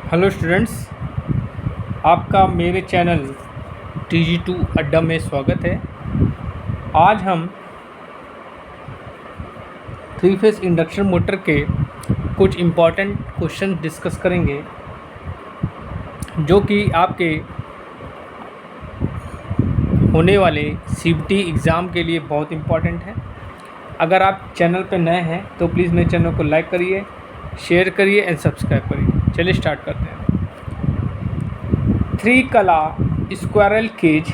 Hello students, आपका मेरे channel TG2 अड्डा में स्वागत है। आज हम 3 फेस इंडक्शन मोटर के कुछ इम्पॉर्टेंट क्वेश्चन डिस्कस करेंगे जो कि आपके होने वाले CBT एग्ज़ाम के लिए बहुत इम्पॉर्टेंट है। अगर आप चैनल पर नए हैं तो प्लीज़ मेरे चैनल को लाइक करिए, शेयर करिए एंड सब्सक्राइब करिए। चलिए स्टार्ट करते हैं। 3 कला स्क्वायरल केज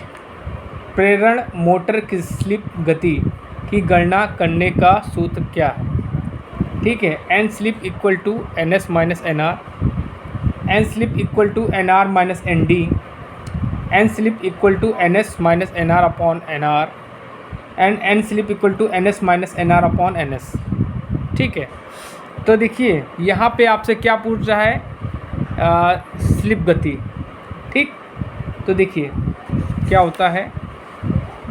प्रेरण मोटर की स्लिप गति की गणना करने का सूत्र क्या है? ठीक है, N slip equal to NS minus NR, N slip equal to NR minus ND, N slip equal to NS minus NR upon NR and N slip equal to NS minus NR upon NS। ठीक है, तो देखिए यहाँ पे आपसे क्या पूछ रहा है, स्लिप गति। ठीक, तो देखिए क्या होता है,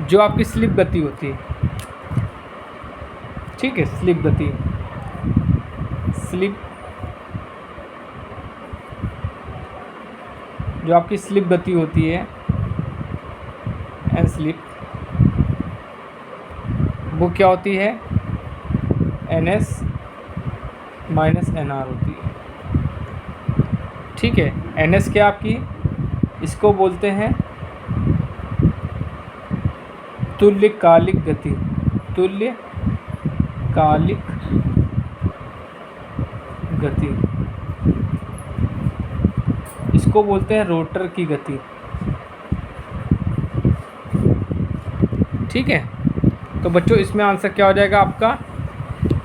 जो आपकी स्लिप गति होती है, ठीक है, स्लिप गति, स्लिप जो आपकी स्लिप गति होती है एंड स्लिप, वो क्या होती है, NS माइनस NR होती है। ठीक है, NS क्या आपकी, इसको बोलते हैं तुल्यकालिक गति, तुल्यकालिक गति, इसको बोलते हैं रोटर की गति। ठीक है, तो बच्चों इसमें आंसर क्या हो जाएगा आपका,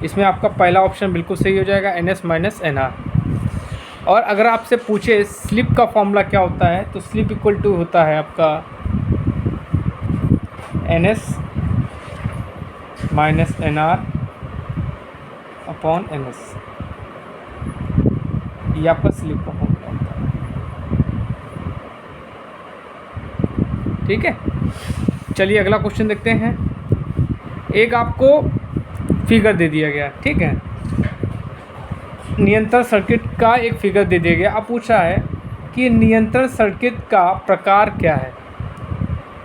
इसमें आपका पहला ऑप्शन बिल्कुल सही हो जाएगा, NS माइनस NR। और अगर आपसे पूछे स्लिप का फॉर्मूला क्या होता है, तो स्लिप इक्वल टू होता है आपका NS minus NR upon NS। ये आपका स्लिप का फॉर्मूला होता है। ठीक है, चलिए अगला क्वेश्चन देखते हैं। एक आपको फिगर दे दिया गया, ठीक है, नियंत्रण सर्किट का एक फिगर दे दिया गया। अब पूछा है कि नियंत्रण सर्किट का प्रकार क्या है।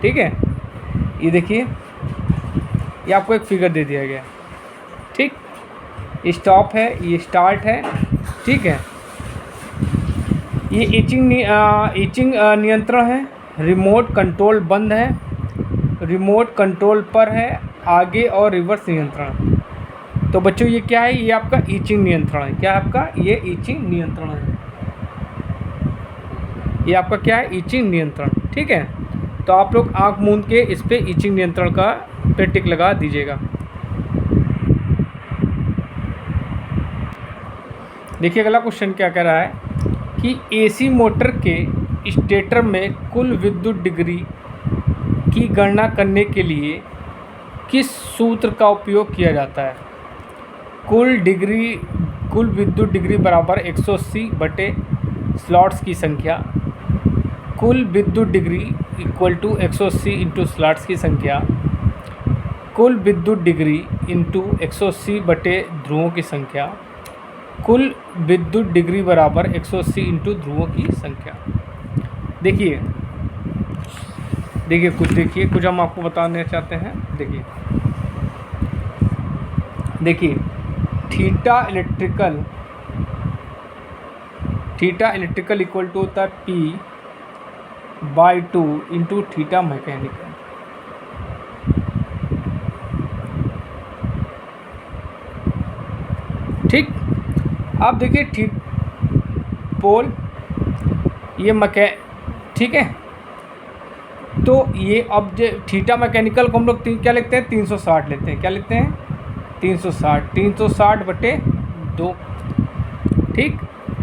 ठीक है, ये देखिए, ये आपको एक फिगर दे दिया गया। ठीक, ये स्टॉप है, ये स्टार्ट है। ठीक है, ये ईचिंग नियंत्रण है, रिमोट कंट्रोल बंद है, रिमोट कंट्रोल पर है, आगे और रिवर्स नियंत्रण। तो बच्चों ये क्या है, ये आपका ईचिंग नियंत्रण है। क्या है आपका, ये ईचिंग नियंत्रण है। ये आपका क्या है, ईचिंग नियंत्रण। ठीक है, तो आप लोग आंख मूंद के इस पे ईचिंग नियंत्रण का पे टिक लगा दीजिएगा। देखिए अगला क्वेश्चन क्या कह रहा है कि AC मोटर के स्टेटर में कुल विद्युत डिग्री की गणना करने के लिए किस सूत्र का उपयोग किया जाता है? कुल विद्युत डिग्री बराबर 180 बटे स्लॉट्स की संख्या, कुल विद्युत degree equal to 180 into slots की संख्या, कुल विद्युत डिग्री इंटू 180 बटे ध्रुवों की संख्या, कुल विद्युत डिग्री बराबर 180 इंटू ध्रुवों की संख्या। देखिए कुछ हम आपको बताने चाहते हैं। देखिए थीटा इलेक्ट्रिकल इक्वल टू होता है P/2 इंटू थीटा मैकेनिकल। ठीक, अब देखिए पोल ये ठीक है, तो ये अब थीटा मैकेनिकल को हम लोग क्या लिखते हैं, 360 लेते हैं। क्या लिखते हैं, 360 बटे 2। ठीक,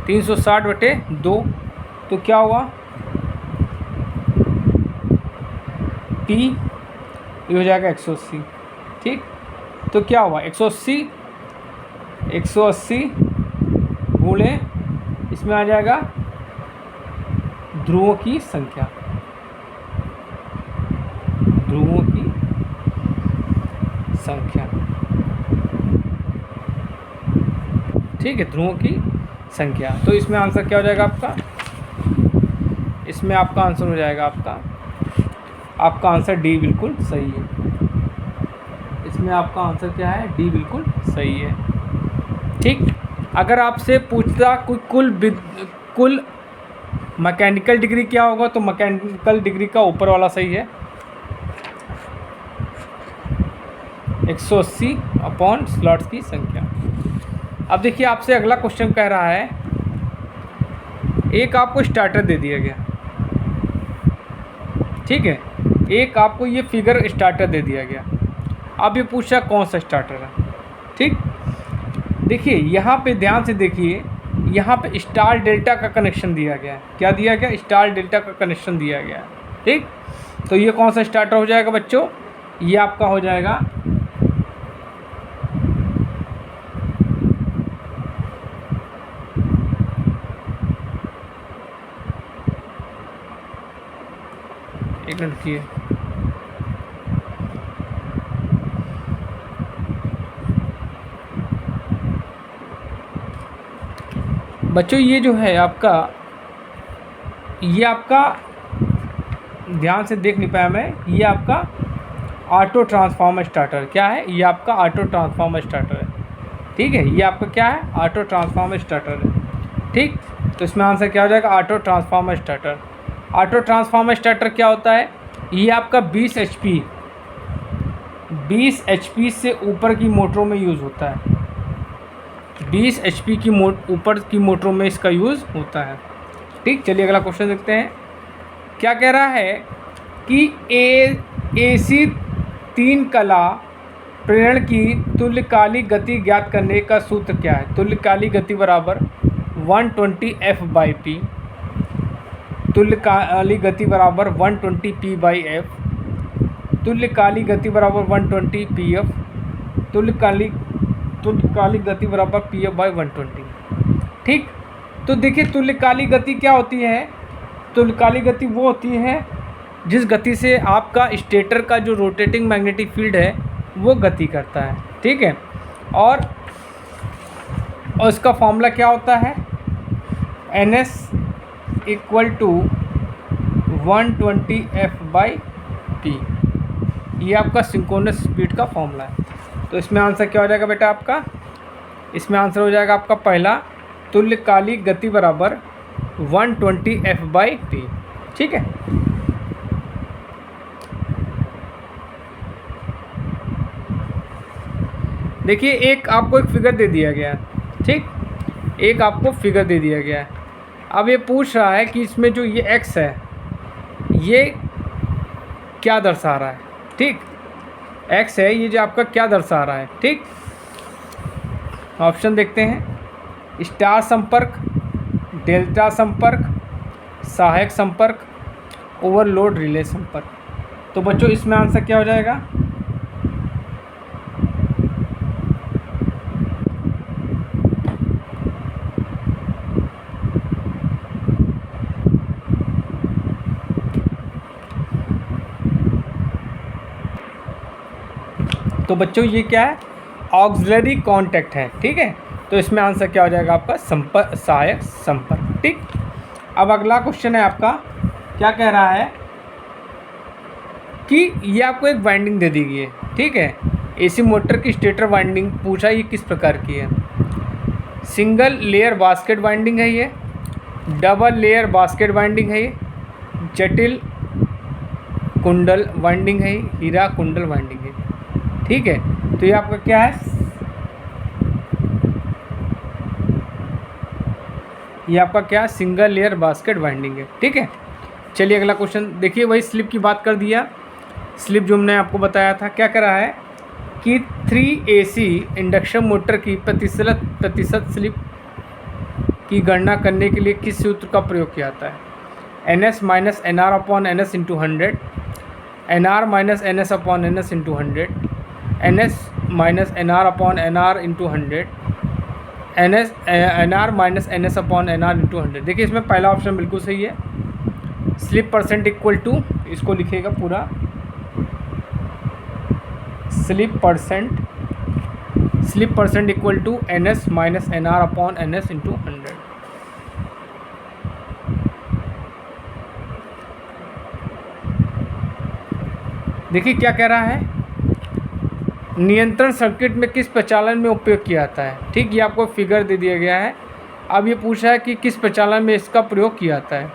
360 बटे 2, तो क्या हुआ, P ये हो जाएगा 180। ठीक, तो क्या हुआ, 180 गुणे इसमें आ जाएगा ध्रुवों की संख्या, ठीक है, ध्रुवों की संख्या। तो इसमें आंसर क्या हो जाएगा आपका, इसमें आपका आंसर हो जाएगा आपका आंसर डी बिल्कुल सही है। इसमें आपका आंसर क्या है, डी बिल्कुल सही है। ठीक, अगर आपसे पूछता कोई कुल मैकेनिकल डिग्री क्या होगा, तो मैकेनिकल डिग्री का ऊपर वाला सही है, 180 अपॉन स्लॉट्स की संख्या। अब देखिए आपसे अगला क्वेश्चन कह रहा है, एक आपको स्टार्टर दे दिया गया, ठीक है, एक आपको ये फिगर स्टार्टर दे दिया गया। अब ये पूछा कौन सा स्टार्टर है। ठीक, देखिए यहाँ पे ध्यान से देखिए, यहाँ पे स्टार डेल्टा का कनेक्शन दिया गया है। क्या दिया गया, स्टार डेल्टा का कनेक्शन दिया गया है। ठीक, तो ये कौन सा स्टार्टर हो जाएगा बच्चों, ये आपका हो जाएगा एक मिनट की बच्चों, ये जो है आपका, ये आपका ध्यान से देख नहीं पाया मैं, ये आपका ऑटो ट्रांसफार्मर स्टार्टर क्या है, ये आपका ऑटो ट्रांसफार्मर स्टार्टर है। ठीक है, ये आपका क्या है, ऑटो ट्रांसफार्मर स्टार्टर है। ठीक, तो इसमें आंसर क्या हो जाएगा, auto transformer starter. Auto transformer starter क्या होता है, ये आपका 20 HP से ऊपर की मोटरों में यूज़ होता है। 20 HP की ऊपर की मोटरों में इसका यूज़ होता है। ठीक, चलिए अगला क्वेश्चन देखते हैं। क्या कह रहा है कि AC 3 कला प्रेरण की तुल्यकालिक गति ज्ञात करने का सूत्र क्या है। तुल्यकालिक गति बराबर 120 F/P, तुल्यकालिक गति बराबर 120 P/F, तुल्यकालिक गति बराबर 120 PF, तुल्यकालिक गति बराबर PF/120। ठीक, तो देखिए तुल्यकालिक गति क्या होती है, तुल्यकालिक गति वो होती है जिस गति से आपका स्टेटर का जो रोटेटिंग मैग्नेटिक फील्ड है वो गति करता है। ठीक है, और इसका फॉर्मूला क्या होता है, NS = 120 F/P। ये आपका सिंक्रोनस स्पीड का फॉर्मूला है। तो इसमें आंसर क्या हो जाएगा बेटा आपका, इसमें आंसर हो जाएगा आपका पहला, तुल्यकालिक गति बराबर 120 F/P। ठीक है, देखिए एक आपको एक फिगर दे दिया गया है। ठीक, एक आपको फिगर दे दिया गया है। अब ये पूछ रहा है कि इसमें जो ये x है ये क्या दर्शा रहा है। ठीक, x है ये जो आपका क्या दर्शा रहा है। ठीक, ऑप्शन देखते हैं, स्टार संपर्क, डेल्टा संपर्क, सहायक संपर्क, ओवरलोड रिले संपर्क। तो बच्चों इसमें आंसर क्या हो जाएगा, तो बच्चों ये क्या है, ऑक्सिलरी कांटेक्ट है। ठीक है, तो इसमें आंसर क्या हो जाएगा आपका, संपर्क, सहायक संपर्क। ठीक, अब अगला क्वेश्चन है आपका, क्या कह रहा है कि ये आपको एक वाइंडिंग दे दी गई है। ठीक है, AC मोटर की स्टेटर वाइंडिंग पूछा, ये किस प्रकार की है। सिंगल लेयर बास्केट वाइंडिंग है ये, डबल लेयर बास्केट वाइंडिंग है ये, जटिल कुंडल वाइंडिंग है, हीरा कुंडल वाइंडिंग है। ठीक है, तो ये आपका क्या है, ये आपका क्या, सिंगल लेयर बास्केट वाइंडिंग है। ठीक है, चलिए अगला क्वेश्चन देखिए, वही स्लिप की बात कर दिया, स्लिप जो हमने आपको बताया था। क्या कर रहा है कि 3AC इंडक्शन मोटर की प्रतिशत स्लिप की गणना करने के लिए किस सूत्र का प्रयोग किया जाता है। NS - NR/NS × 100, NR - NS/NS × 100, NS - NR/NR × 100, NR - NS/NR × 100। देखिए इसमें पहला ऑप्शन बिल्कुल सही है। स्लिप परसेंट इक्वल टू, इसको लिखिएगा पूरा, slip percent equal to NS - NR/NS × 100। देखिए क्या कह रहा है, नियंत्रण सर्किट में किस प्रचालन में उपयोग किया जाता है। ठीक, ये आपको फिगर दे दिया गया है। अब ये पूछा है कि किस प्रचालन में इसका प्रयोग किया जाता है।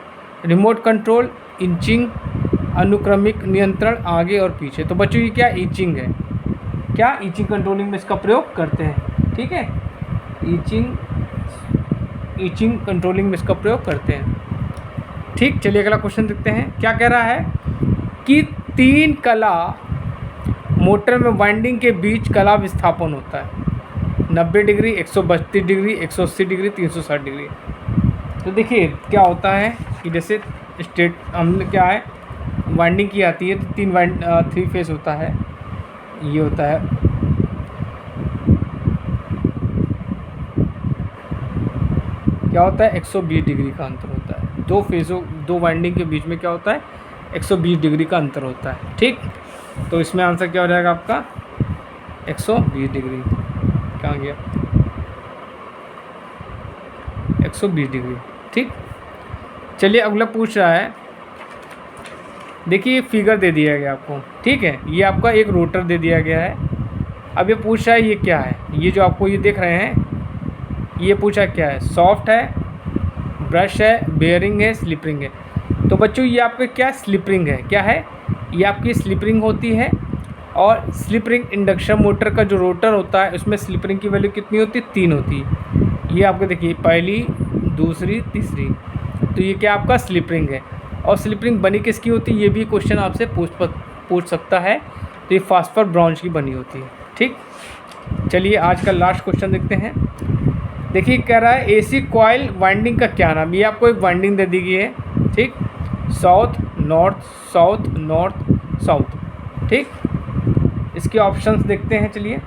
रिमोट कंट्रोल, इंचिंग, अनुक्रमिक नियंत्रण, आगे और पीछे। तो बच्चों ये क्या ईचिंग है, क्या ईचिंग कंट्रोलिंग में इसका प्रयोग करते हैं। ठीक है, ईचिंग कंट्रोलिंग में इसका प्रयोग करते हैं। ठीक, चलिए अगला क्वेश्चन देखते हैं। क्या कह रहा है कि 3 कला मोटर में वाइंडिंग के बीच कला विस्थापन होता है, 90 डिग्री, 132 डिग्री, 180 डिग्री, 360 डिग्री। तो देखिए क्या होता है कि जैसे स्टेट हमने क्या है वाइंडिंग की आती है, तो 3 फेस होता है। ये होता है क्या होता है 120 डिग्री का अंतर होता है। 2 फेसों 2 वाइंडिंग के बीच में क्या होता है 120 डिग्री का अंतर होता है। ठीक, तो इसमें आंसर क्या हो जाएगा आपका 120 डिग्री। कहाँ गया 120 डिग्री। ठीक, चलिए अगला पूछ रहा है, देखिए फिगर दे दिया गया आपको। ठीक है, ये आपका एक रोटर दे दिया गया है। अब ये पूछ रहा है ये क्या है, ये जो आपको ये देख रहे हैं ये पूछा क्या है, सॉफ्ट है, ब्रश है, बेयरिंग है, स्लिपरिंग है। तो बच्चों ये आपके क्या स्लिपरिंग है, क्या है ये आपकी स्लिपरिंग होती है। और स्लिपरिंग इंडक्शन मोटर का जो रोटर होता है उसमें स्लिपरिंग की वैल्यू कितनी होती है 3 होती है। ये आपको देखिए पहली, दूसरी, तीसरी, तो ये क्या आपका स्लिपरिंग है। और स्लिपरिंग बनी किसकी होती है, ये भी क्वेश्चन आपसे पूछ सकता है। तो ये फास्फर ब्रॉन्ज की बनी होती है। ठीक, चलिए आज का लास्ट क्वेश्चन देखते हैं। देखिए कह रहा है एसी कॉइल वाइंडिंग का क्या नाम। ये आपको एक वाइंडिंग दे दी गई है। ठीक, south north, south north, south. ठीक, इसके ऑप्शंस देखते हैं। चलिए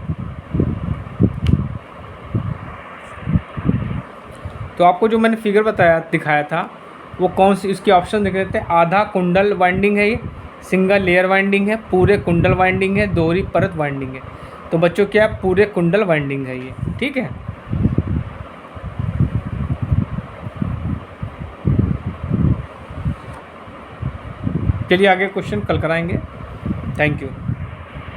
तो आपको जो मैंने फिगर दिखाया था वो कौन सी, इसके ऑप्शन देख लेते हैं। आधा कुंडल वाइंडिंग है, ये सिंगल लेयर वाइंडिंग है, पूरे कुंडल वाइंडिंग है, दोहरी परत वाइंडिंग है। तो बच्चों क्या पूरे कुंडल वाइंडिंग है ये। ठीक है, चलिए आगे क्वेश्चन कल कराएंगे। Thank you.